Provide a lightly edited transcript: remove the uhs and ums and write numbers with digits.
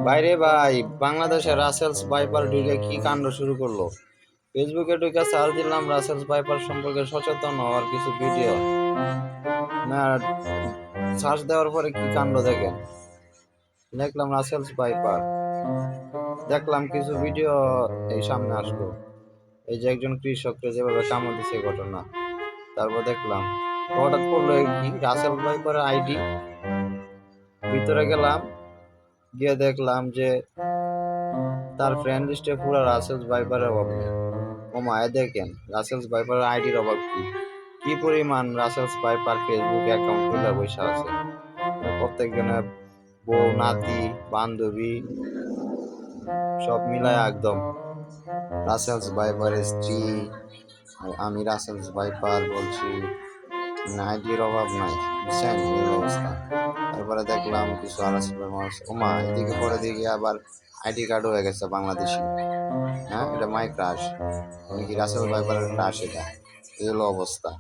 বাইরে ভাই, বাংলাদেশের রাসেলস ভাইপার ঢুকে কি কাণ্ড শুরু করলো। ফেসবুকে ঢুকে সার্চ দিলাম রাসেলস ভাইপার সম্পর্কে সচেতন হওয়ার কিছু ভিডিও। না, সার্চ দেওয়ার পরে কি কাণ্ড দেখেন। দেখলাম রাসেলস ভাইপার, দেখলাম কিছু ভিডিও এই সামনে আসলো। এই যে একজন কৃষককে যেভাবে কামড় দিছে ঘটনা। তারপর দেখলাম হঠাৎ করলো কি রাসেল ভাইপারের আইডি। ভিতরে গেলাম, গিয়ে দেখলাম যে তার ফ্রেন্ড লিস্টে পুরো রাসেলস ভাইপারের অভাব নেই। ও মায়া দেখেন রাসেলস ভাইপারের আইডির অভাব কি, কি পরিমাণ রাসেলস ভাইপার ফেসবুক অ্যাকাউন্ট খুলে বসে আছে। প্রত্যেকজনের বউ, নাতি, বান্ধবী সব মিলায় একদম রাসেলস ভাইপারের স্ত্রী। আর আমি রাসেলস ভাইপার বলছি, আইডির অভাব নাই, বুঝছেন এই অবস্থা। তারপরে দেখলাম কিছু রাসেল ভাইপার, ওমা এদিকে পরে দিকে আবার আইডি কার্ড হয়ে গেছে বাংলাদেশি। হ্যাঁ, এটা মাই ক্রাশ। আমি কি রাসেল ভাইপারের ক্রাশ, এটা এই হলো অবস্থা।